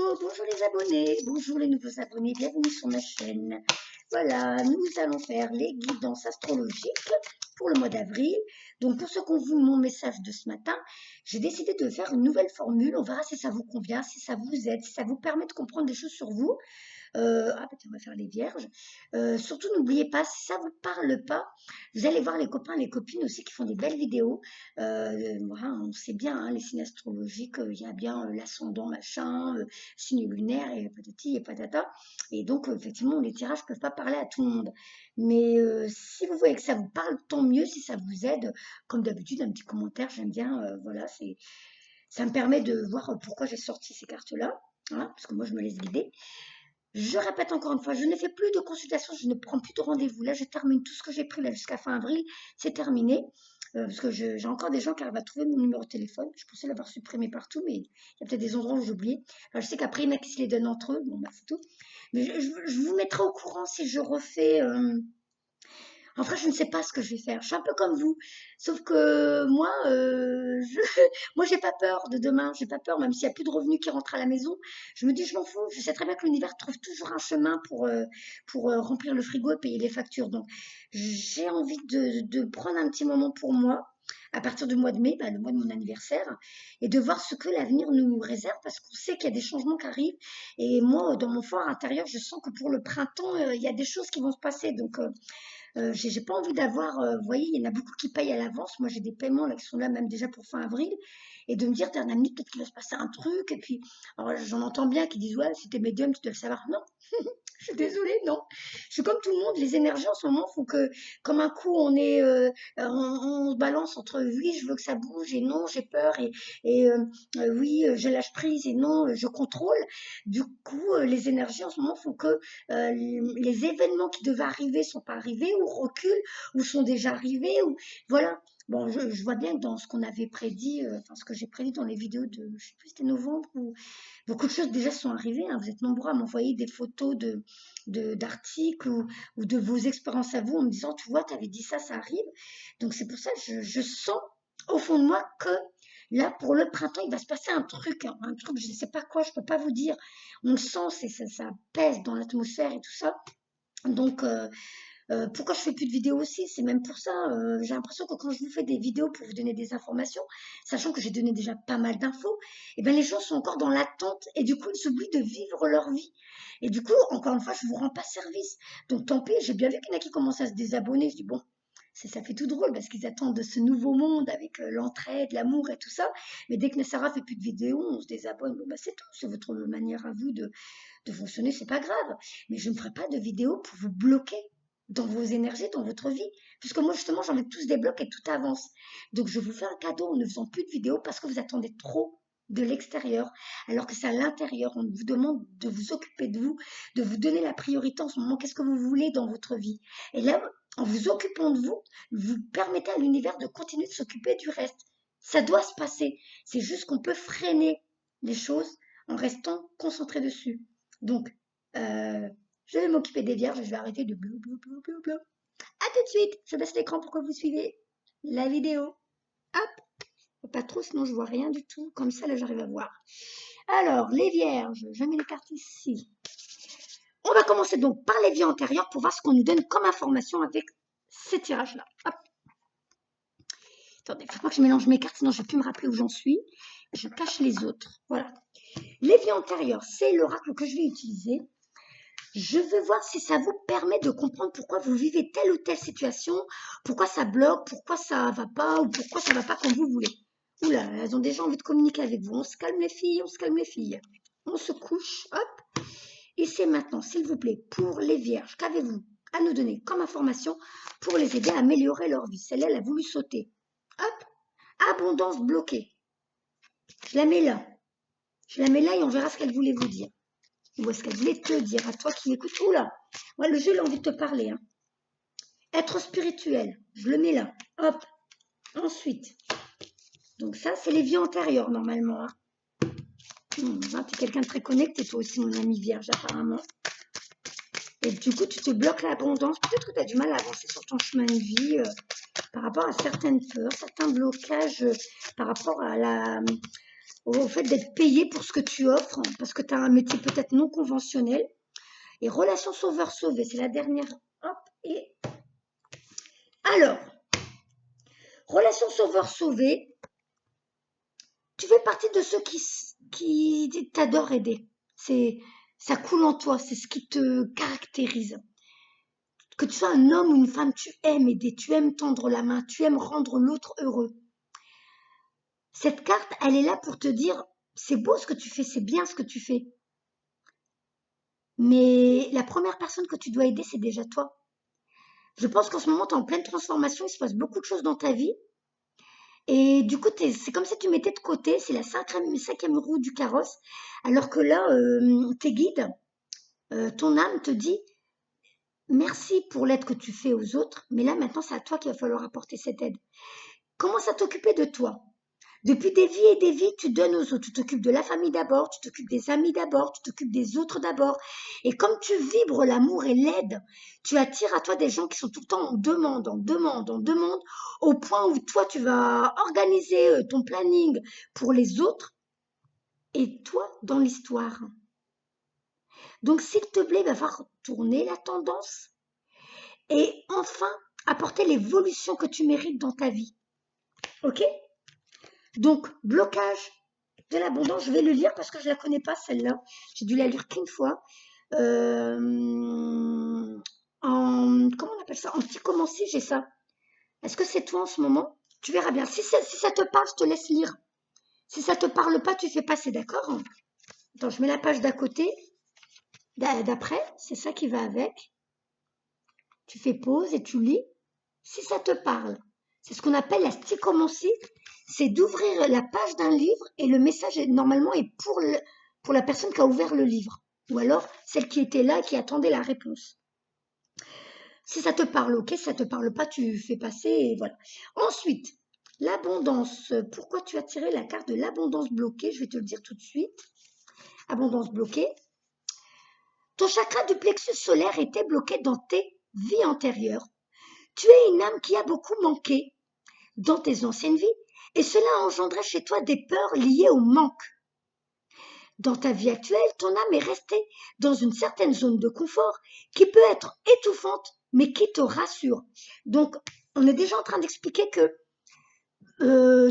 Hello, bonjour les abonnés, bonjour les nouveaux abonnés, bienvenue sur ma chaîne. Voilà, nous allons faire les guidances astrologiques pour le mois d'avril. Donc pour ceux qui ont vu mon message de ce matin, j'ai décidé de faire une nouvelle formule. On verra si ça vous convient, si ça vous aide, si ça vous permet de comprendre des choses sur vous. On va faire les vierges. Surtout, n'oubliez pas, si ça vous parle pas, vous allez voir les copains, les copines aussi qui font des belles vidéos. Voilà, on sait bien, hein, les signes astrologiques, il y a bien l'ascendant, machin, signe lunaire, et patati et patata. Et donc, effectivement, les tirages peuvent pas parler à tout le monde. Mais si vous voyez que ça vous parle, tant mieux. Si ça vous aide, comme d'habitude, un petit commentaire, j'aime bien. Voilà, ça me permet de voir pourquoi j'ai sorti ces cartes-là. Hein, parce que moi, je me laisse guider. Je répète encore une fois, je ne fais plus de consultations, je ne prends plus de rendez-vous. Là, je termine tout ce que j'ai pris là jusqu'à fin avril, c'est terminé. Parce que j'ai encore des gens qui arrivent à trouver mon numéro de téléphone. Je pensais l'avoir supprimé partout, mais il y a peut-être des endroits où j'ai oublié. Alors, je sais qu'après, il y en a qui se les donnent entre eux. Bon, bah, c'est tout. Mais je vous mettrai au courant si je refais. En vrai, je ne sais pas ce que je vais faire. Je suis un peu comme vous. Sauf que moi, moi, j'ai pas peur de demain. J'ai pas peur, même s'il n'y a plus de revenus qui rentrent à la maison. Je me dis, je m'en fous. Je sais très bien que l'univers trouve toujours un chemin pour remplir le frigo et payer les factures. Donc, j'ai envie de prendre un petit moment pour moi à partir du mois de mai, bah, le mois de mon anniversaire, et de voir ce que l'avenir nous réserve, parce qu'on sait qu'il y a des changements qui arrivent. Et moi, dans mon fort intérieur, je sens que pour le printemps, il y a des choses qui vont se passer. Donc, j'ai pas envie d'avoir, vous voyez, il y en a beaucoup qui payent à l'avance. Moi, j'ai des paiements là qui sont là même déjà pour fin avril. Et de me dire, dernière minute, peut-être qu'il va se passer un truc. Et puis, alors j'en entends bien qui disent, ouais, si t'es médium, tu dois le savoir. Non, je suis désolée, non. Je suis comme tout le monde. Les énergies en ce moment font que, comme un coup, on se balance entre oui, je veux que ça bouge et non, j'ai peur et oui, je lâche prise et non, je contrôle. Du coup, les énergies en ce moment font que les événements qui devaient arriver sont pas arrivés ou reculent ou sont déjà arrivés ou voilà. Bon, je vois bien que dans ce qu'on avait prédit, enfin ce que j'ai prédit dans les vidéos de, je sais plus, c'était novembre ou beaucoup de choses déjà sont arrivées. Hein. Vous êtes nombreux à m'envoyer des photos d'articles ou de vos expériences à vous en me disant, tu vois, tu avais dit ça, ça arrive. Donc c'est pour ça que je sens au fond de moi que là, pour le printemps, il va se passer hein, un truc, je ne sais pas quoi, je peux pas vous dire. On le sent, ça pèse dans l'atmosphère et tout ça. Donc, pourquoi je fais plus de vidéos aussi? C'est même pour ça. J'ai l'impression que quand je vous fais des vidéos pour vous donner des informations, sachant que j'ai donné déjà pas mal d'infos, et ben les gens sont encore dans l'attente et du coup ils s'oublient de vivre leur vie. Et du coup, encore une fois, je vous rends pas service. Donc tant pis. J'ai bien vu qu'il y en a qui commencent à se désabonner. Je dis bon. Ça fait tout drôle parce qu'ils attendent de ce nouveau monde avec l'entraide, l'amour et tout ça. Mais dès que Sarah fait plus de vidéos, on se désabonne. Bon, bah, c'est tout. C'est votre manière à vous de fonctionner. C'est pas grave. Mais je ne ferai pas de vidéos pour vous bloquer dans vos énergies, dans votre vie. Puisque moi, justement, j'ai envie que tout se débloque et tout avance. Donc, je vous fais un cadeau en ne faisant plus de vidéos parce que vous attendez trop de l'extérieur, alors que c'est à l'intérieur. On vous demande de vous occuper de vous, de vous donner la priorité en ce moment. Qu'est-ce que vous voulez dans votre vie? Et là, en vous occupant de vous, vous permettez à l'univers de continuer de s'occuper du reste. Ça doit se passer. C'est juste qu'on peut freiner les choses en restant concentré dessus. Donc, je vais m'occuper des vierges et je vais arrêter de blou blou blou blou blou. À tout de suite. Je baisse l'écran pour que vous suivez la vidéo. Hop. Pas trop, sinon je vois rien du tout. Comme ça, là, j'arrive à voir. Alors, les vierges. Je mets les cartes ici. On va commencer donc par les vies antérieures pour voir ce qu'on nous donne comme information avec ces tirages-là. Hop. Attendez, il ne faut pas que je mélange mes cartes, sinon je ne vais plus me rappeler où j'en suis. Je cache les autres. Voilà. Les vies antérieures, c'est l'oracle que je vais utiliser. Je veux voir si ça vous permet de comprendre pourquoi vous vivez telle ou telle situation, pourquoi ça bloque, pourquoi ça va pas ou pourquoi ça va pas comme vous voulez. Oula, elles ont déjà envie de communiquer avec vous. On se calme les filles, on se calme les filles. On se couche, hop. Et c'est maintenant, s'il vous plaît, pour les vierges, qu'avez-vous à nous donner comme information pour les aider à améliorer leur vie? Celle-là, elle a voulu sauter. Hop, abondance bloquée. Je la mets là. Je la mets là et on verra ce qu'elle voulait vous dire. Ou est-ce qu'elle voulait te dire à toi qui m'écoutes? Oula, moi le jeu il a envie de te parler. Hein. Être spirituel, je le mets là. Hop. Ensuite, donc ça c'est les vies antérieures normalement. Hein. T'es quelqu'un de très connecté, toi aussi mon ami vierge apparemment. Et du coup tu te bloques l'abondance. Peut-être que tu as du mal à avancer sur ton chemin de vie par rapport à certaines peurs, certains blocages par rapport à au fait d'être payé pour ce que tu offres, parce que tu as un métier peut-être non conventionnel. Et relation sauveur-sauvé, c'est la dernière. Hop, et alors, relation sauveur-sauvé, tu fais partie de ceux qui t'adorent aider. Ça coule en toi, c'est ce qui te caractérise. Que tu sois un homme ou une femme, tu aimes aider, tu aimes tendre la main, tu aimes rendre l'autre heureux. Cette carte, elle est là pour te dire, c'est beau ce que tu fais, c'est bien ce que tu fais. Mais la première personne que tu dois aider, c'est déjà toi. Je pense qu'en ce moment, tu es en pleine transformation, il se passe beaucoup de choses dans ta vie. Et du coup, c'est comme si tu mettais de côté, c'est la cinquième roue du carrosse. Alors que là, tes guides, ton âme te dit, merci pour l'aide que tu fais aux autres, mais là, maintenant, c'est à toi qu'il va falloir apporter cette aide. Commence à t'occuper de toi. Depuis des vies et des vies, tu donnes aux autres. Tu t'occupes de la famille d'abord, tu t'occupes des amis d'abord, tu t'occupes des autres d'abord. Et comme tu vibres l'amour et l'aide, tu attires à toi des gens qui sont tout le temps en demande, en demande, en demande, au point où toi, tu vas organiser ton planning pour les autres et toi dans l'histoire. Donc, s'il te plaît, il va falloir tourner la tendance et enfin apporter l'évolution que tu mérites dans ta vie. Ok? Donc, blocage de l'abondance, je vais le lire parce que je ne la connais pas celle-là. J'ai dû la lire qu'une fois. Comment on appelle ça? En petit commencé, j'ai ça. Est-ce que c'est toi en ce moment? Tu verras bien. Si ça te parle, je te laisse lire. Si ça te parle pas, tu fais passer, d'accord? Attends, je mets la page d'à côté. D'après, c'est ça qui va avec. Tu fais pause et tu lis. Si ça te parle, c'est ce qu'on appelle la stichomancie. C'est d'ouvrir la page d'un livre et le message normalement est pour la personne qui a ouvert le livre. Ou alors celle qui était là et qui attendait la réponse. Si ça te parle, ok. Si ça te parle pas, tu fais passer et voilà. Ensuite, l'abondance. Pourquoi tu as tiré la carte de l'abondance bloquée? Je vais te le dire tout de suite. Abondance bloquée. Ton chakra du plexus solaire était bloqué dans tes vies antérieures. Tu es une âme qui a beaucoup manqué dans tes anciennes vies et cela a engendré chez toi des peurs liées au manque. Dans ta vie actuelle, ton âme est restée dans une certaine zone de confort qui peut être étouffante mais qui te rassure. Donc, on est déjà en train d'expliquer que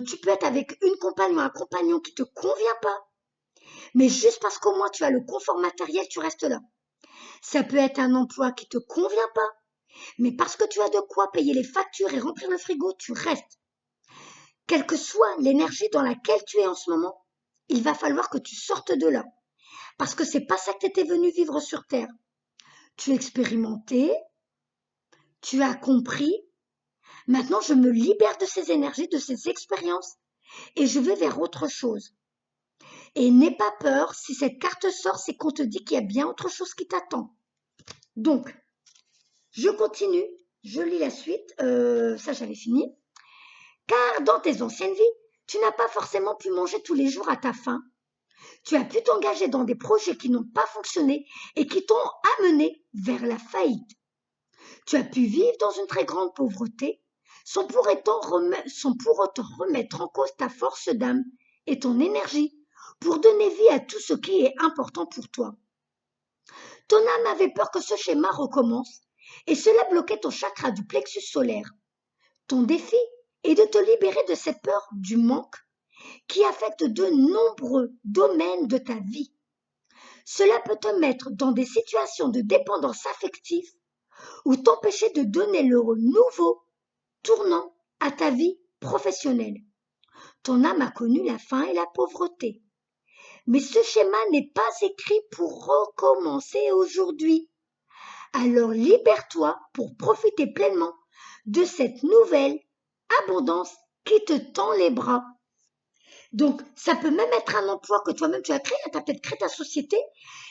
tu peux être avec une compagne ou un compagnon qui ne te convient pas, mais juste parce qu'au moins tu as le confort matériel, tu restes là. Ça peut être un emploi qui ne te convient pas, mais parce que tu as de quoi payer les factures et remplir le frigo, tu restes. Quelle que soit l'énergie dans laquelle tu es en ce moment, il va falloir que tu sortes de là. Parce que c'est pas ça que tu étais venu vivre sur Terre. Tu as expérimenté, tu as compris. Maintenant, je me libère de ces énergies, de ces expériences et je vais vers autre chose. Et n'aie pas peur, si cette carte sort, c'est qu'on te dit qu'il y a bien autre chose qui t'attend. Donc, je continue, je lis la suite, ça j'avais fini. Car dans tes anciennes vies, tu n'as pas forcément pu manger tous les jours à ta faim. Tu as pu t'engager dans des projets qui n'ont pas fonctionné et qui t'ont amené vers la faillite. Tu as pu vivre dans une très grande pauvreté sans pour autant remettre en cause ta force d'âme et ton énergie pour donner vie à tout ce qui est important pour toi. Ton âme avait peur que ce schéma recommence et cela bloquait ton chakra du plexus solaire. Ton défi est de te libérer de cette peur du manque qui affecte de nombreux domaines de ta vie. Cela peut te mettre dans des situations de dépendance affective ou t'empêcher de donner le nouveau tournant à ta vie professionnelle. Ton âme a connu la faim et la pauvreté. Mais ce schéma n'est pas écrit pour recommencer aujourd'hui. Alors libère-toi pour profiter pleinement de cette nouvelle abondance qui te tend les bras. Donc, ça peut même être un emploi que toi-même tu as créé. Tu as peut-être créé ta société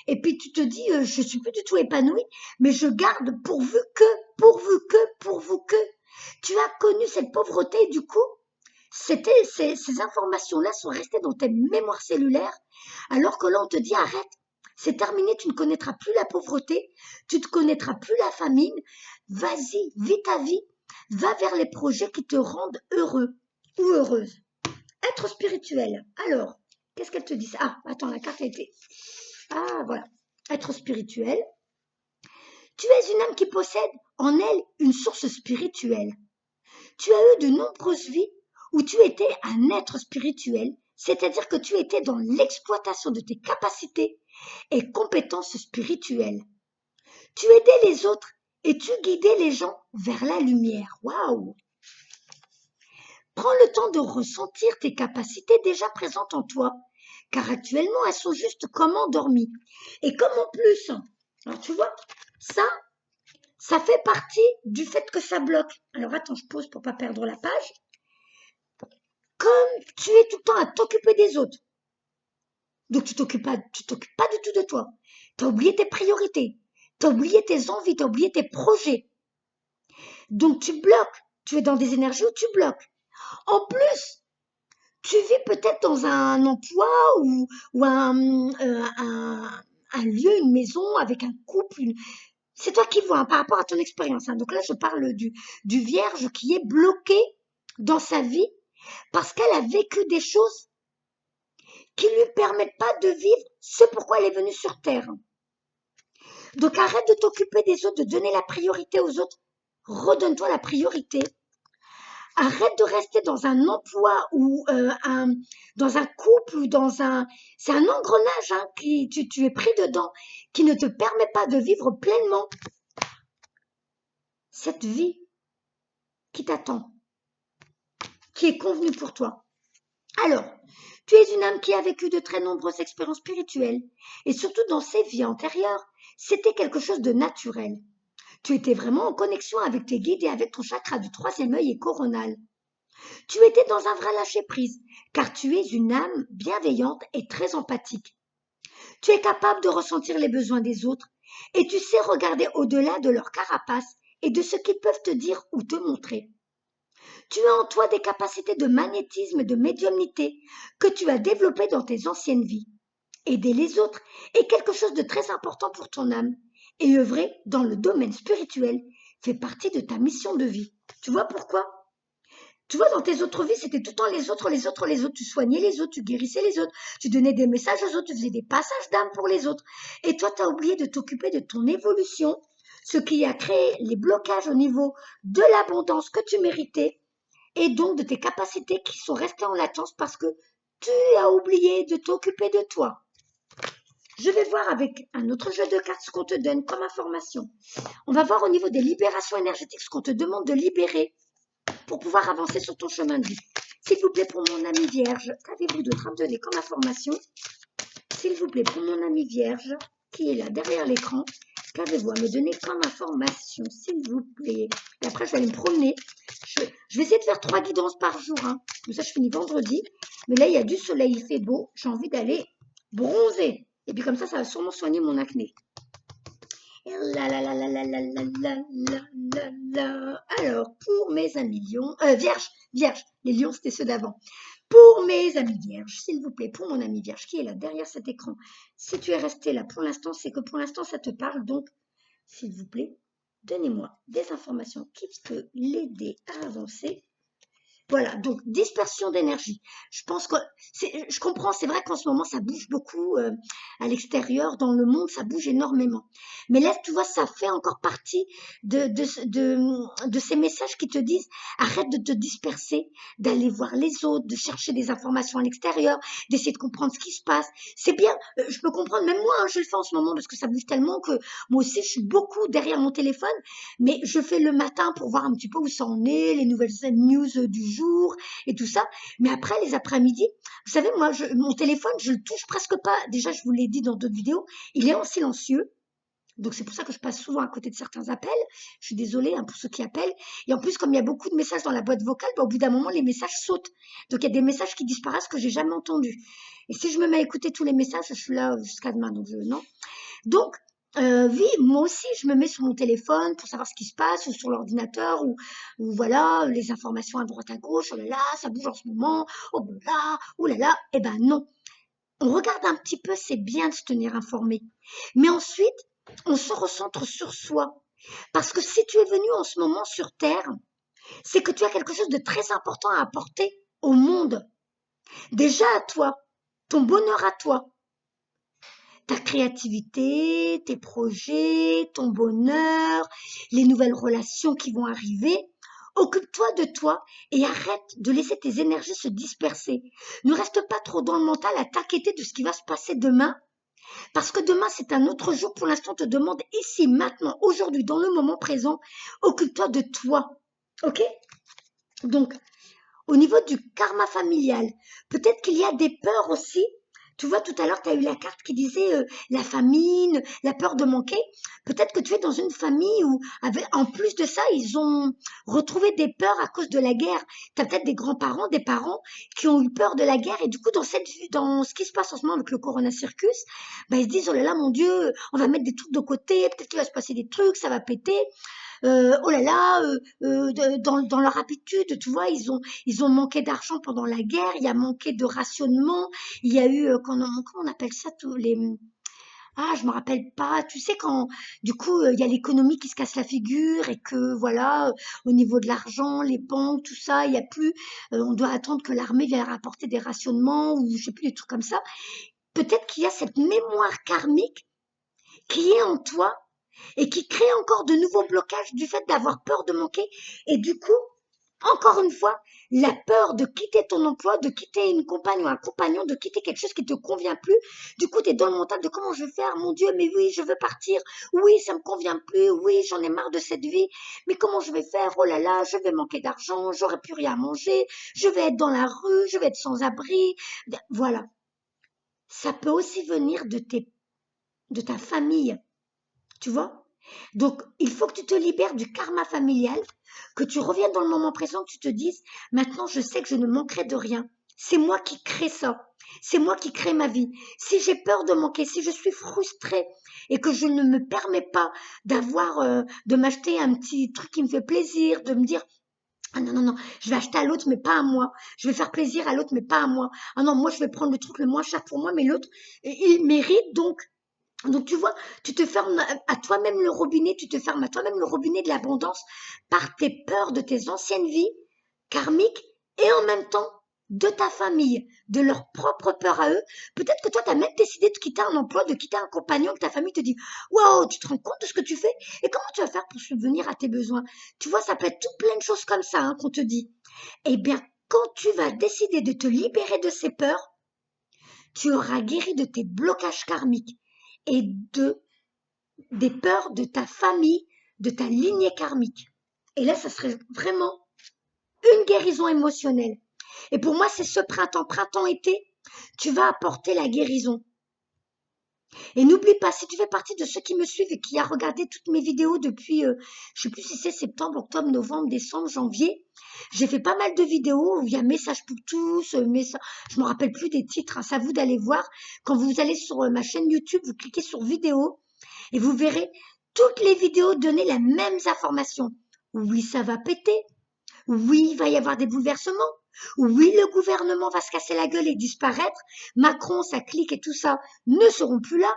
et puis tu te dis, je suis plus du tout épanouie, mais je garde pourvu que. Tu as connu cette pauvreté et du coup, ces informations-là sont restées dans tes mémoires cellulaires, alors que là, on te dit, arrête, c'est terminé, tu ne connaîtras plus la pauvreté, tu ne connaîtras plus la famine. Vas-y, vis ta vie, va vers les projets qui te rendent heureux ou heureuse. Être spirituel. Alors, Qu'est-ce qu'elle te dit? Ah, attends, la carte a été... Ah, voilà. Être spirituel. Tu es une âme qui possède en elle une source spirituelle. Tu as eu de nombreuses vies où tu étais un être spirituel, c'est-à-dire que tu étais dans l'exploitation de tes capacités et compétences spirituelles. Tu aidais les autres et tu guidais les gens vers la lumière. Waouh! Prends le temps de ressentir tes capacités déjà présentes en toi, car actuellement elles sont juste comme endormies. Et comme en plus, alors tu vois, ça fait partie du fait que ça bloque. Alors attends, je pose pour pas perdre la page. Comme tu es tout le temps à t'occuper des autres, donc tu t'occupes pas du tout de toi. Tu as oublié tes priorités, tu as oublié tes envies, tu as oublié tes projets. Donc tu bloques, tu es dans des énergies où tu bloques. En plus, tu vis peut-être dans un emploi ou un lieu, une maison avec un couple. C'est toi qui vois, hein, par rapport à ton expérience, hein. Donc là, je parle du vierge qui est bloqué dans sa vie parce qu'elle a vécu des choses qui ne lui permettent pas de vivre ce pourquoi elle est venue sur Terre. Donc arrête de t'occuper des autres, de donner la priorité aux autres. Redonne-toi la priorité. Arrête de rester dans un emploi ou dans un couple ou dans un... C'est un engrenage, hein, tu es pris dedans, qui ne te permet pas de vivre pleinement cette vie qui t'attend, qui est convenue pour toi. Alors, tu es une âme qui a vécu de très nombreuses expériences spirituelles et surtout dans ses vies antérieures, c'était quelque chose de naturel. Tu étais vraiment en connexion avec tes guides et avec ton chakra du troisième œil et coronal. Tu étais dans un vrai lâcher-prise, car tu es une âme bienveillante et très empathique. Tu es capable de ressentir les besoins des autres et tu sais regarder au-delà de leur carapace et de ce qu'ils peuvent te dire ou te montrer. Tu as en toi des capacités de magnétisme et de médiumnité que tu as développées dans tes anciennes vies. Aider les autres est quelque chose de très important pour ton âme et œuvrer dans le domaine spirituel fait partie de ta mission de vie. Tu vois pourquoi? Tu vois, dans tes autres vies, c'était tout le temps les autres, les autres, les autres. Tu soignais les autres, tu guérissais les autres, tu donnais des messages aux autres, tu faisais des passages d'âme pour les autres. Et toi, tu as oublié de t'occuper de ton évolution, ce qui a créé les blocages au niveau de l'abondance que tu méritais et donc de tes capacités qui sont restées en latence parce que tu as oublié de t'occuper de toi. Je vais voir avec un autre jeu de cartes ce qu'on te donne comme information. On va voir au niveau des libérations énergétiques ce qu'on te demande de libérer pour pouvoir avancer sur ton chemin de vie. S'il vous plaît, pour mon ami vierge, qu'avez-vous d'autre à me donner comme information? S'il vous plaît, pour mon ami vierge, qui est là derrière l'écran, qu'avez-vous à me donner comme information? S'il vous plaît. Et après, je vais aller me promener. Je vais essayer de faire 3 guidances par jour. Hein. Comme ça, je finis vendredi. Mais là, il y a du soleil, il fait beau. J'ai envie d'aller bronzer. Et puis comme ça va sûrement soigner mon acné. Alors, pour mes amis lions, vierge, les lions c'était ceux d'avant. Pour mes amis vierges, s'il vous plaît, pour mon ami vierge qui est là derrière cet écran, si tu es resté là pour l'instant, c'est que pour l'instant ça te parle, donc s'il vous plaît, donnez-moi des informations qui peuvent l'aider à avancer. Voilà, donc dispersion d'énergie. Je pense que je comprends, c'est vrai qu'en ce moment ça bouge beaucoup à l'extérieur, dans le monde, ça bouge énormément. Mais là, tu vois, ça fait encore partie de ces messages qui te disent arrête de te disperser, d'aller voir les autres, de chercher des informations à l'extérieur, d'essayer de comprendre ce qui se passe. C'est bien, je peux comprendre, même moi, hein, je le fais en ce moment parce que ça bouge tellement que moi aussi je suis beaucoup derrière mon téléphone, mais je fais le matin pour voir un petit peu où ça en est, les nouvelles news du jour et tout ça. Mais après, les après-midi, vous savez, moi, mon téléphone, je le touche presque pas. Déjà, je vous l'ai dit dans d'autres vidéos, il est en silencieux. Donc, c'est pour ça que je passe souvent à côté de certains appels. Je suis désolée hein, pour ceux qui appellent. Et en plus, comme il y a beaucoup de messages dans la boîte vocale, bah, au bout d'un moment, les messages sautent. Donc, il y a des messages qui disparaissent que j'ai jamais entendus. Et si je me mets à écouter tous les messages, je suis là jusqu'à demain. Donc, non. Donc, oui, moi aussi, je me mets sur mon téléphone pour savoir ce qui se passe, ou sur l'ordinateur, ou voilà, les informations à droite à gauche, oh là là, ça bouge en ce moment, oh là là, eh ben non. On regarde un petit peu, c'est bien de se tenir informé. Mais ensuite, on se recentre sur soi. Parce que si tu es venu en ce moment sur Terre, c'est que tu as quelque chose de très important à apporter au monde. Déjà à toi. ton bonheur à toi, ta créativité, tes projets, ton bonheur, les nouvelles relations qui vont arriver. Occupe-toi de toi et arrête de laisser tes énergies se disperser. Ne reste pas trop dans le mental à t'inquiéter de ce qui va se passer demain, parce que demain c'est un autre jour. Pour l'instant, on te demande ici, maintenant, aujourd'hui, dans le moment présent, occupe-toi de toi. Ok? Donc, au niveau du karma familial, peut-être qu'il y a des peurs aussi. Tu vois, tout à l'heure, tu as eu la carte qui disait la famine, la peur de manquer. Peut-être que tu es dans une famille où, en plus de ça, ils ont retrouvé des peurs à cause de la guerre. Tu as peut-être des grands-parents, des parents qui ont eu peur de la guerre. Et du coup, dans ce qui se passe en ce moment avec le Corona Circus, bah, ils se disent, oh là là, mon Dieu, on va mettre des trucs de côté, peut-être qu'il va se passer des trucs, ça va péter. Oh là là, dans leur habitude, tu vois, ils ont manqué d'argent pendant la guerre, il y a manqué de rationnement, il y a eu, comment on appelle ça, tous les... Ah, je me rappelle pas. Tu sais quand, du coup, il y a l'économie qui se casse la figure et que voilà, au niveau de l'argent, les banques, tout ça, il y a plus. On doit attendre que l'armée vienne rapporter des rationnements ou je sais plus des trucs comme ça. Peut-être qu'il y a cette mémoire karmique qui est en toi et qui crée encore de nouveaux blocages du fait d'avoir peur de manquer. Et du coup, encore une fois, la peur de quitter ton emploi, de quitter une compagne ou un compagnon, de quitter quelque chose qui te convient plus. Du coup, tu es dans le mental de comment je vais faire, mon Dieu, mais oui, je veux partir. Oui, ça me convient plus. Oui, j'en ai marre de cette vie. Mais comment je vais faire? Oh là là, je vais manquer d'argent, j'aurai plus rien à manger, je vais être dans la rue, je vais être sans abri. Voilà. Ça peut aussi venir de ta famille. Tu vois? Donc, il faut que tu te libères du karma familial, que tu reviennes dans le moment présent, que tu te dises, maintenant je sais que je ne manquerai de rien. C'est moi qui crée ça. C'est moi qui crée ma vie. Si j'ai peur de manquer, si je suis frustrée et que je ne me permets pas de m'acheter un petit truc qui me fait plaisir, de me dire, ah non, non, non, je vais acheter à l'autre, mais pas à moi. Je vais faire plaisir à l'autre, mais pas à moi. Ah non, moi, je vais prendre le truc le moins cher pour moi, mais l'autre, il mérite donc, tu vois, tu te fermes à toi-même le robinet, tu te fermes à toi-même le robinet de l'abondance par tes peurs de tes anciennes vies karmiques et en même temps de ta famille, de leurs propres peurs à eux. Peut-être que toi, tu as même décidé de quitter un emploi, de quitter un compagnon, que ta famille te dit, waouh, tu te rends compte de ce que tu fais? Et comment tu vas faire pour subvenir à tes besoins? Tu vois, ça peut être tout plein de choses comme ça qu'on te dit. Eh bien, quand tu vas décider de te libérer de ces peurs, tu auras guéri de tes blocages karmiques et des peurs de ta famille, de ta lignée karmique. Et là, ça serait vraiment une guérison émotionnelle. Et pour moi, c'est ce printemps-été, tu vas apporter la guérison. Et n'oublie pas, si tu fais partie de ceux qui me suivent et qui a regardé toutes mes vidéos depuis, je sais plus si c'est septembre, octobre, novembre, décembre, janvier, j'ai fait pas mal de vidéos où il y a message pour tous, je me rappelle plus des titres, hein, c'est à vous d'aller voir. Quand vous allez sur ma chaîne YouTube, vous cliquez sur vidéo et vous verrez toutes les vidéos donner les mêmes informations. Oui, ça va péter. Oui, il va y avoir des bouleversements. Oui, le gouvernement va se casser la gueule et disparaître. Macron, sa clique et tout ça ne seront plus là.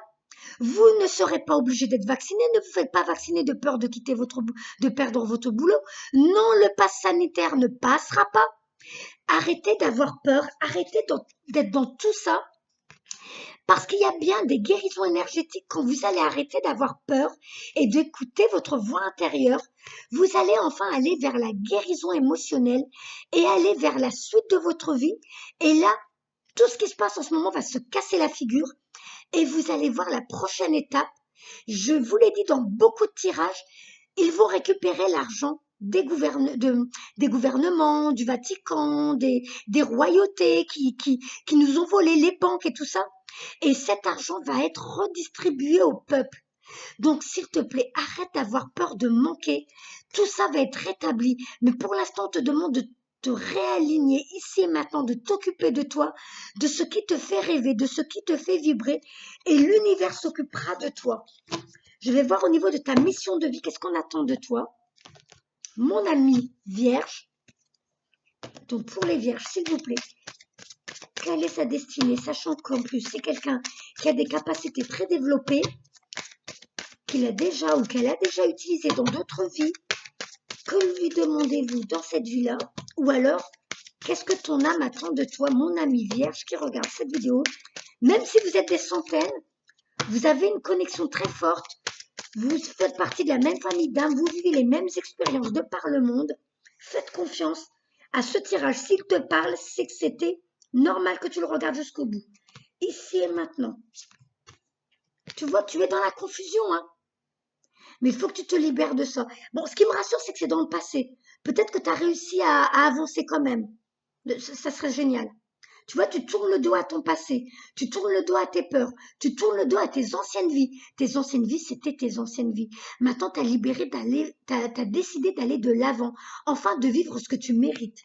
Vous ne serez pas obligé d'être vacciné. Ne vous faites pas vacciner de peur de de perdre votre boulot. Non, le pass sanitaire ne passera pas. Arrêtez d'avoir peur. Arrêtez d'être dans tout ça. Parce qu'il y a bien des guérisons énergétiques quand vous allez arrêter d'avoir peur et d'écouter votre voix intérieure. Vous allez enfin aller vers la guérison émotionnelle et aller vers la suite de votre vie. Et là, tout ce qui se passe en ce moment va se casser la figure et vous allez voir la prochaine étape. Je vous l'ai dit dans beaucoup de tirages, ils vont récupérer l'argent des gouvernements, du Vatican, des royautés qui nous ont volé les banques et tout ça. Et cet argent va être redistribué au peuple. Donc, s'il te plaît, arrête d'avoir peur de manquer. Tout ça va être rétabli. Mais pour l'instant, on te demande de te réaligner ici et maintenant, de t'occuper de toi, de ce qui te fait rêver, de ce qui te fait vibrer. Et l'univers s'occupera de toi. Je vais voir au niveau de ta mission de vie, qu'est-ce qu'on attend de toi. Mon ami vierge. Donc, pour les vierges, s'il vous plaît, quelle est sa destinée, sachant qu'en plus, c'est quelqu'un qui a des capacités très développées, qu'il a déjà ou qu'elle a déjà utilisé dans d'autres vies. Que lui demandez-vous dans cette vie-là? Ou alors, Qu'est-ce que ton âme attend de toi, mon ami vierge qui regarde cette vidéo? Même si vous êtes des centaines, vous avez une connexion très forte, vous faites partie de la même famille d'âmes, vous vivez les mêmes expériences de par le monde. Faites confiance à ce tirage. S'il te parle, c'est que c'était normal que tu le regardes jusqu'au bout. Ici et maintenant. Tu vois, tu es dans la confusion, hein. Mais il faut que tu te libères de ça. Bon, ce qui me rassure, c'est que c'est dans le passé. Peut-être que tu as réussi à avancer quand même. Ça serait génial. Tu vois, tu tournes le dos à ton passé, tu tournes le dos à tes peurs, tu tournes le dos à tes anciennes vies. Tes anciennes vies, c'était tes anciennes vies. Maintenant, tu as libéré d'aller, t'as décidé d'aller de l'avant, enfin de vivre ce que tu mérites.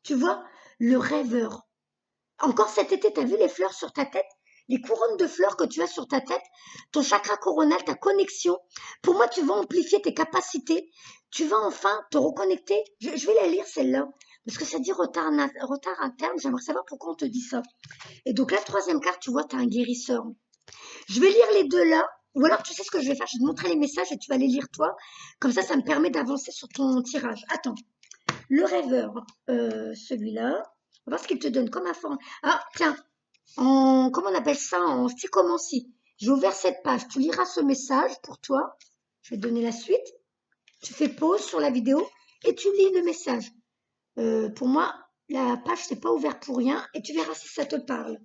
Tu vois, le rêveur. Encore cet été, tu as vu les fleurs sur ta tête? Les couronnes de fleurs que tu as sur ta tête, ton chakra coronal, ta connexion. Pour moi, tu vas amplifier tes capacités. Tu vas enfin te reconnecter. Je vais la lire celle-là. Parce que ça dit retard interne. J'aimerais savoir pourquoi on te dit ça. Et donc la troisième carte, tu vois, tu as un guérisseur. Je vais lire les deux là. Ou alors, tu sais ce que je vais faire? Je vais te montrer les messages et tu vas les lire toi. Comme ça me permet d'avancer sur ton tirage. Attends. Le rêveur, celui-là. On va voir ce qu'il te donne comme information. Ah, tiens. Comment on appelle ça? En psychomancie. J'ai ouvert cette page. Tu liras ce message pour toi. Je vais te donner la suite. Tu fais pause sur la vidéo et tu lis le message. Pour moi, la page c'est pas ouverte pour rien et tu verras si ça te parle.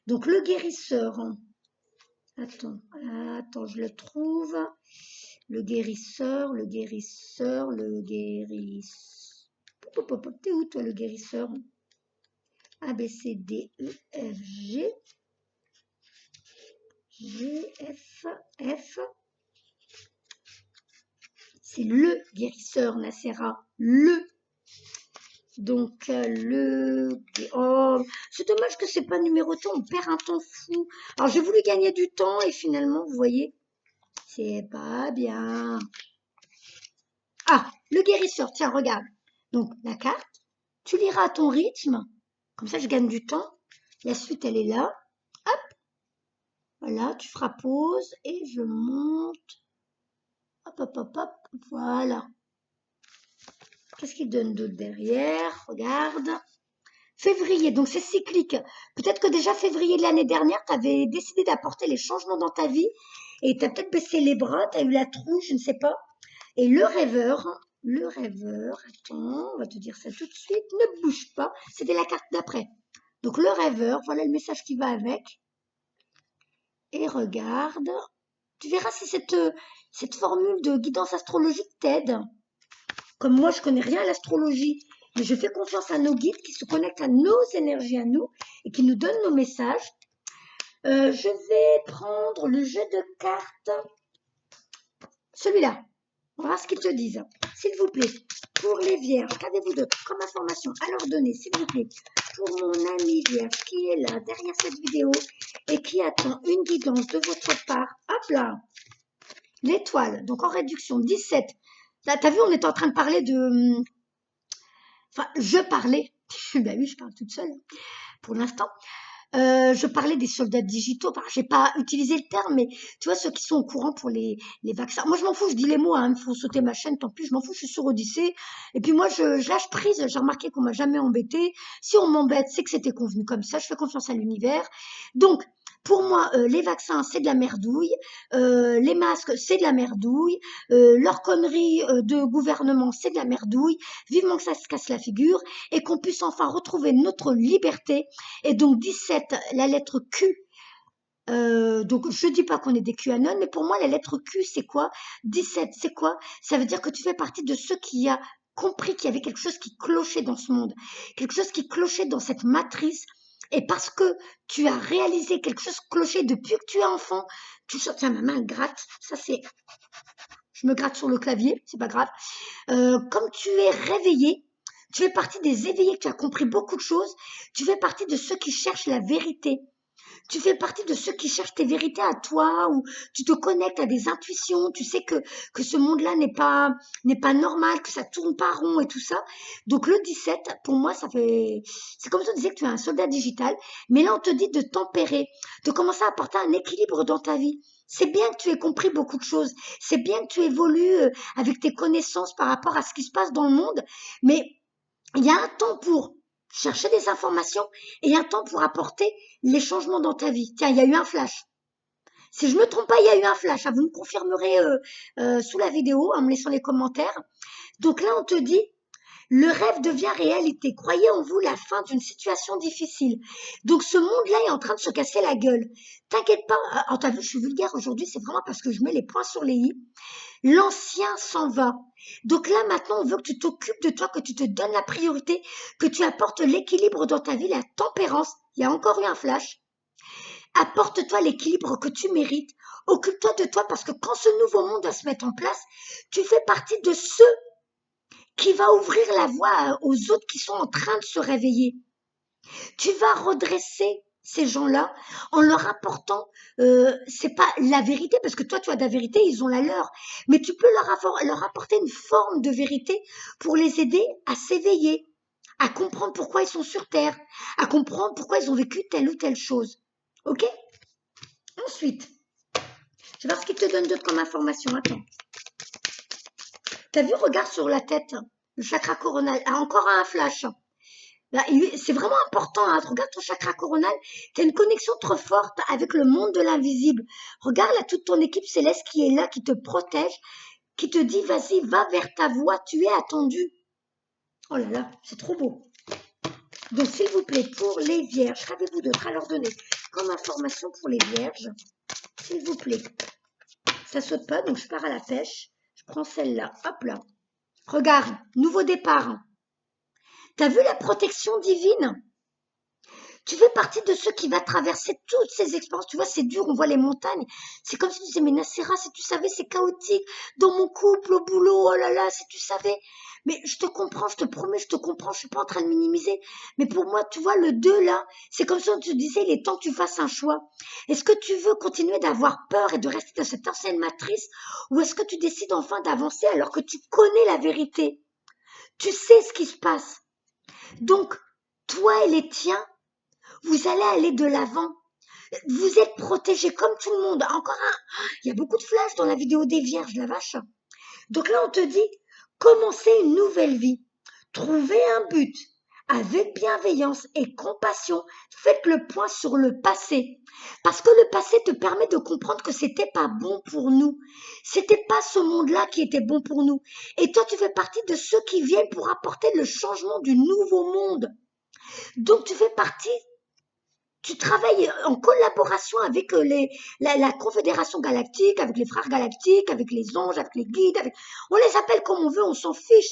Donc le guérisseur. Attends, je le trouve. Le guérisseur. T'es où toi le guérisseur? A, B, C, D, E, F, G. G, F, F. C'est le guérisseur, Nacera. Donc, oh, c'est dommage que c'est pas numéroté, on perd un temps fou. Alors, j'ai voulu gagner du temps et finalement, vous voyez, c'est pas bien. Ah, le guérisseur, tiens, regarde. Donc, la carte, tu liras à ton rythme. Comme ça, je gagne du temps. La suite, elle est là. Hop. Voilà, tu feras pause et je monte. Hop, hop, hop, hop. Voilà. Qu'est-ce qu'il donne d'autre derrière? Regarde. Février, donc c'est cyclique. Peut-être que déjà février de l'année dernière, tu avais décidé d'apporter les changements dans ta vie et tu as peut-être baissé les bras, tu as eu la trouille, je ne sais pas. Et le rêveur, attends, on va te dire ça tout de suite, ne bouge pas, c'était la carte d'après. Donc le rêveur, voilà le message qui va avec. Et regarde, tu verras si cette formule de guidance astrologique t'aide. Comme moi, je connais rien à l'astrologie, mais je fais confiance à nos guides qui se connectent à nos énergies à nous et qui nous donnent nos messages. Je vais prendre le jeu de cartes, celui-là. On va voir ce qu'ils te disent. S'il vous plaît, pour les vierges, qu'avez-vous d'autre comme information à leur donner, s'il vous plaît, pour mon ami vierge qui est là, derrière cette vidéo, et qui attend une guidance de votre part. Hop là, l'étoile, donc en réduction, 17. Là, t'as vu, on est en train de parler de... Enfin, je parlais. Ben oui, je parle toute seule pour l'instant. Je parlais des soldats digitaux. Enfin, j'ai pas utilisé le terme, mais tu vois, ceux qui sont au courant pour les vaccins. Moi, je m'en fous, je dis les mots, hein, il faut sauter ma chaîne, tant pis, je m'en fous, je suis sur Odyssée. Et puis moi, je lâche prise, j'ai remarqué qu'on m'a jamais embêté. Si on m'embête, c'est que c'était convenu comme ça, je fais confiance à l'univers. Donc, pour moi, les vaccins, c'est de la merdouille. Les masques, c'est de la merdouille. Leurs conneries de gouvernement, c'est de la merdouille. Vivement que ça se casse la figure et qu'on puisse enfin retrouver notre liberté. Et donc 17, la lettre Q. Donc je dis pas qu'on est des QAnon, mais pour moi la lettre Q c'est quoi? 17 c'est quoi? Ça veut dire que tu fais partie de ceux qui a compris qu'il y avait quelque chose qui clochait dans ce monde, quelque chose qui clochait dans cette matrice. Et parce que tu as réalisé quelque chose clochait depuis que tu es enfant, tiens ma main gratte, ça c'est, je me gratte sur le clavier, c'est pas grave. Comme tu es réveillé, tu fais partie des éveillés, tu as compris beaucoup de choses, tu fais partie de ceux qui cherchent la vérité. Tu fais partie de ceux qui cherchent tes vérités à toi, ou tu te connectes à des intuitions, tu sais que ce monde-là n'est pas normal, que ça tourne pas rond et tout ça. Donc le 17, pour moi, c'est comme si on disait que tu es un soldat digital, mais là on te dit de tempérer, de commencer à apporter un équilibre dans ta vie. C'est bien que tu aies compris beaucoup de choses, c'est bien que tu évolues avec tes connaissances par rapport à ce qui se passe dans le monde, mais il y a un temps pour chercher des informations et un temps pour apporter les changements dans ta vie. Tiens, il y a eu un flash. Si je me trompe pas, il y a eu un flash. Vous me confirmerez sous la vidéo en me laissant les commentaires. Donc là, on te dit, le rêve devient réalité. Croyez en vous la fin d'une situation difficile. Donc ce monde-là est en train de se casser la gueule. T'inquiète pas, t'as vu, je suis vulgaire aujourd'hui, c'est vraiment parce que je mets les points sur les i. L'ancien s'en va. Donc là, maintenant, on veut que tu t'occupes de toi, que tu te donnes la priorité, que tu apportes l'équilibre dans ta vie, la tempérance. Il y a encore eu un flash. Apporte-toi l'équilibre que tu mérites. Occupe-toi de toi parce que quand ce nouveau monde va se mettre en place, tu fais partie de ceux qui va ouvrir la voie aux autres qui sont en train de se réveiller. Tu vas redresser ces gens-là en leur apportant, c'est pas la vérité, parce que toi tu as de la vérité, ils ont la leur, mais tu peux leur apporter une forme de vérité pour les aider à s'éveiller, à comprendre pourquoi ils sont sur Terre, à comprendre pourquoi ils ont vécu telle ou telle chose. Ok? Ensuite, je vais voir ce qu'il te donne d'autre comme information. Attends. T'as vu, regarde sur la tête, le chakra coronal. Ah, encore un flash. C'est vraiment important, hein. Regarde ton chakra coronal, tu as une connexion trop forte avec le monde de l'invisible. Regarde là toute ton équipe céleste qui est là, qui te protège, qui te dit vas-y, va vers ta voie, tu es attendu. Oh là là, c'est trop beau. Donc s'il vous plaît, pour les vierges, qu'avez-vous d'autre à leur donner comme information pour les vierges? S'il vous plaît. Ça saute pas, donc je pars à la pêche. Je prends celle-là, hop là. Regarde, nouveau départ. T'as vu la protection divine? Tu fais partie de ceux qui va traverser toutes ces expériences. Tu vois, c'est dur, on voit les montagnes. C'est comme si tu disais, mais Nassira, si tu savais, c'est chaotique. Dans mon couple, au boulot, oh là là, si tu savais. Mais je te comprends, je te promets, je te comprends. Je suis pas en train de minimiser. Mais pour moi, tu vois, le 2 là, c'est comme si on te disait, il est temps que tu fasses un choix. Est-ce que tu veux continuer d'avoir peur et de rester dans cette ancienne matrice? Ou est-ce que tu décides enfin d'avancer alors que tu connais la vérité? Tu sais ce qui se passe. Donc, toi et les tiens, vous allez aller de l'avant. Vous êtes protégés comme tout le monde. Encore un. Il y a beaucoup de flashs dans la vidéo des vierges, la vache. Donc là, on te dit, commencez une nouvelle vie. Trouvez un but. Avec bienveillance et compassion, faites le point sur le passé. Parce que le passé te permet de comprendre que c'était pas bon pour nous. C'était pas ce monde-là qui était bon pour nous. Et toi, tu fais partie de ceux qui viennent pour apporter le changement du nouveau monde. Donc, tu fais partie. Tu travailles en collaboration avec la Confédération Galactique, avec les Frères Galactiques, avec les anges, avec les guides. On les appelle comme on veut, on s'en fiche.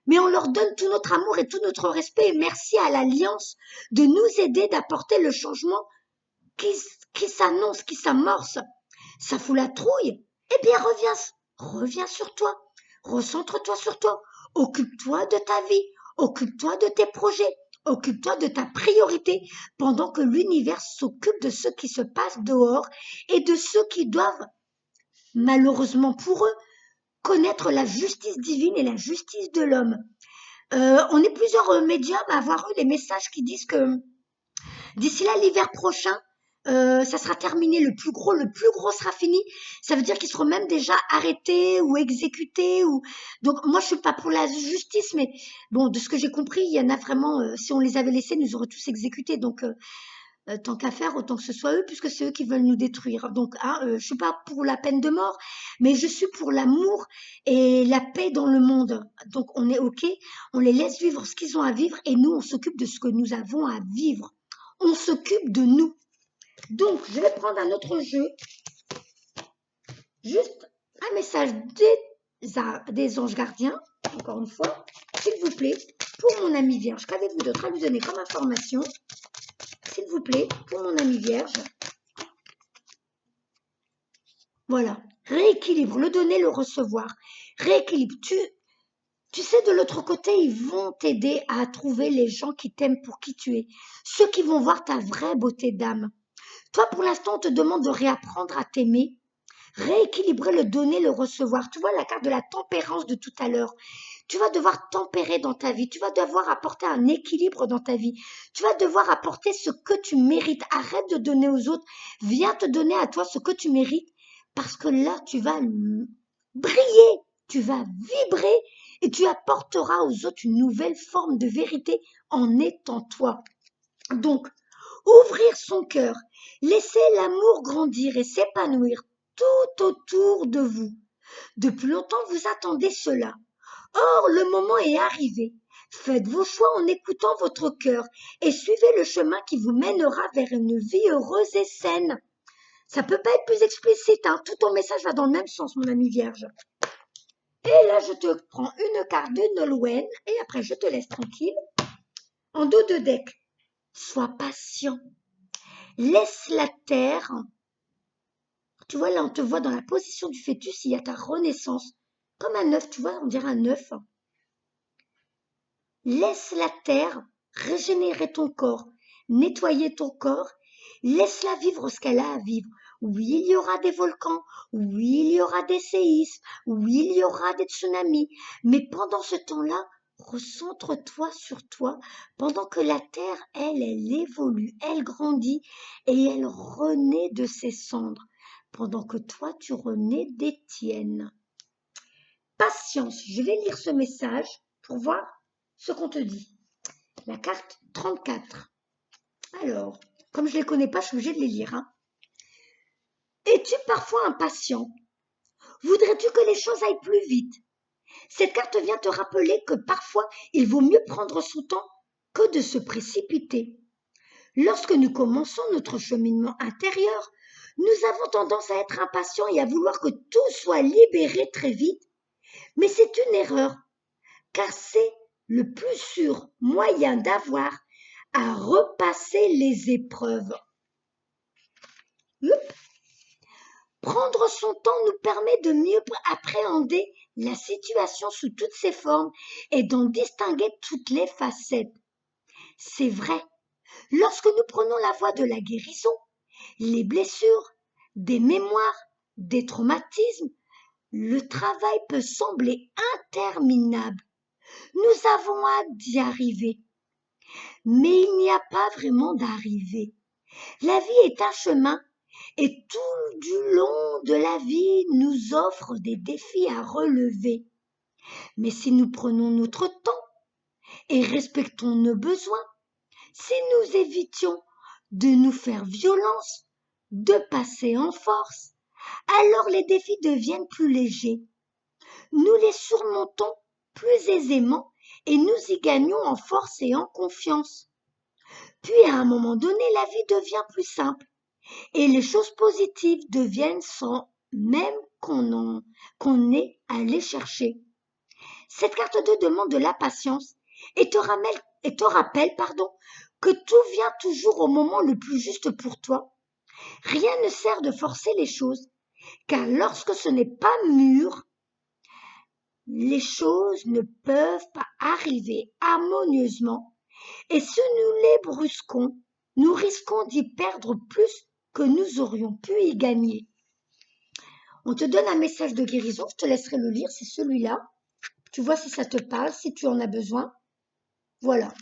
Mais on leur donne tout notre amour et tout notre respect. Et merci à l'Alliance de nous aider d'apporter le changement qui s'annonce, qui s'amorce. Ça fout la trouille. Eh bien, reviens sur toi. Recentre-toi sur toi. Occupe-toi de ta vie. Occupe-toi de tes projets. Occupe-toi de ta priorité pendant que l'univers s'occupe de ce qui se passe dehors et de ceux qui doivent, malheureusement pour eux, connaître la justice divine et la justice de l'homme. On est plusieurs médiums à avoir eu des messages qui disent que d'ici là, l'hiver prochain, ça sera terminé, le plus gros sera fini. Ça veut dire qu'ils seront même déjà arrêtés ou exécutés. Donc moi, je suis pas pour la justice, mais bon, de ce que j'ai compris, il y en a vraiment, si on les avait laissés, ils nous auraient tous exécutés. Donc tant qu'à faire, autant que ce soit eux, puisque c'est eux qui veulent nous détruire. Donc je suis pas pour la peine de mort, mais je suis pour l'amour et la paix dans le monde. Donc on est OK, on les laisse vivre ce qu'ils ont à vivre et nous, on s'occupe de ce que nous avons à vivre. On s'occupe de nous. Donc, je vais prendre un autre jeu. Juste un message des anges gardiens, encore une fois, s'il vous plaît, pour mon ami vierge. Qu'avez-vous d'autre à lui donner comme information? S'il vous plaît, pour mon ami vierge. Voilà. Rééquilibre, le donner, le recevoir. Rééquilibre. Tu sais, de l'autre côté, ils vont t'aider à trouver les gens qui t'aiment pour qui tu es. Ceux qui vont voir ta vraie beauté d'âme. Toi, pour l'instant, on te demande de réapprendre à t'aimer, rééquilibrer le donner, le recevoir. Tu vois la carte de la tempérance de tout à l'heure. Tu vas devoir tempérer dans ta vie. Tu vas devoir apporter un équilibre dans ta vie. Tu vas devoir apporter ce que tu mérites. Arrête de donner aux autres. Viens te donner à toi ce que tu mérites. Parce que là, tu vas briller. Tu vas vibrer. et tu apporteras aux autres une nouvelle forme de vérité en étant toi. Donc, ouvrir son cœur, laisser l'amour grandir et s'épanouir tout autour de vous. Depuis longtemps, vous attendez cela. Or, le moment est arrivé. Faites vos choix en écoutant votre cœur et suivez le chemin qui vous mènera vers une vie heureuse et saine. Ça peut pas être plus explicite, hein. Tout ton message va dans le même sens, mon ami vierge. Et là, je te prends une carte de Nolwenn et après, je te laisse tranquille. En dos de deck, sois patient. Laisse la terre. Tu vois, là, on te voit dans la position du fœtus, il y a ta renaissance. Comme un œuf, tu vois, on dirait un œuf. Laisse la terre régénérer ton corps, nettoyer ton corps. Laisse-la vivre ce qu'elle a à vivre. Oui, il y aura des volcans. Oui, il y aura des séismes. Oui, il y aura des tsunamis. Mais pendant ce temps-là, recentre-toi sur toi pendant que la terre, elle évolue, elle grandit et elle renaît de ses cendres. Pendant que toi, tu renais des tiennes. Patience, je vais lire ce message pour voir ce qu'on te dit. La carte 34. Alors, comme je ne les connais pas, je suis obligée de les lire. Hein. Es-tu parfois impatient? Voudrais-tu que les choses aillent plus vite? Cette carte vient te rappeler que parfois, il vaut mieux prendre son temps que de se précipiter. Lorsque nous commençons notre cheminement intérieur, nous avons tendance à être impatients et à vouloir que tout soit libéré très vite. Mais c'est une erreur, car c'est le plus sûr moyen d'avoir à repasser les épreuves. Prendre son temps nous permet de mieux appréhender la situation sous toutes ses formes et d'en distinguer toutes les facettes. C'est vrai, lorsque nous prenons la voie de la guérison, les blessures, des mémoires, des traumatismes, le travail peut sembler interminable. Nous avons hâte d'y arriver. Mais il n'y a pas vraiment d'arrivée. La vie est un chemin et tout du long de la vie nous offre des défis à relever. Mais si nous prenons notre temps et respectons nos besoins, si nous évitions de nous faire violence, de passer en force, alors les défis deviennent plus légers. Nous les surmontons plus aisément et nous y gagnons en force et en confiance. Puis à un moment donné, la vie devient plus simple et les choses positives deviennent sans même qu'on ait à les chercher. Cette carte 2 demande de la patience et te rappelle que tout vient toujours au moment le plus juste pour toi. Rien ne sert de forcer les choses, car lorsque ce n'est pas mûr, les choses ne peuvent pas arriver harmonieusement, et si nous les brusquons, nous risquons d'y perdre plus que nous aurions pu y gagner. On te donne un message de guérison, je te laisserai le lire, c'est celui-là. Tu vois si ça te parle, si tu en as besoin. Voilà.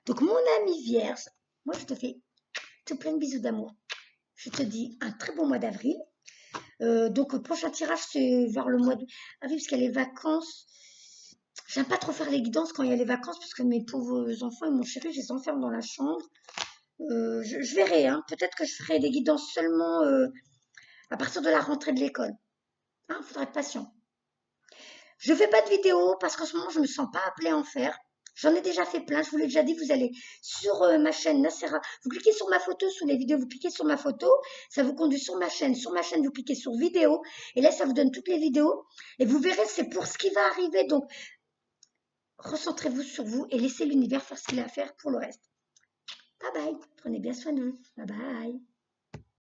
Donc mon ami vierge, moi je te fais plein de bisous d'amour. Je te dis un très bon mois d'avril. Donc le prochain tirage c'est vers le mois d'avril parce qu'il y a les vacances. J'aime pas trop faire les guidances quand il y a les vacances parce que mes pauvres enfants et mon chéri, je les enferme dans la chambre. Je verrai, hein. Peut-être que je ferai des guidances seulement à partir de la rentrée de l'école. Hein, faudra être patient. Je fais pas de vidéo parce qu'en ce moment je me sens pas appelée à en faire. J'en ai déjà fait plein, je vous l'ai déjà dit, vous allez sur ma chaîne Nacera, vous cliquez sur ma photo sous les vidéos, vous cliquez sur ma photo, ça vous conduit sur ma chaîne vous cliquez sur vidéo, et là ça vous donne toutes les vidéos, et vous verrez c'est pour ce qui va arriver, donc recentrez-vous sur vous et laissez l'univers faire ce qu'il a à faire pour le reste. Bye bye, prenez bien soin de vous, bye bye.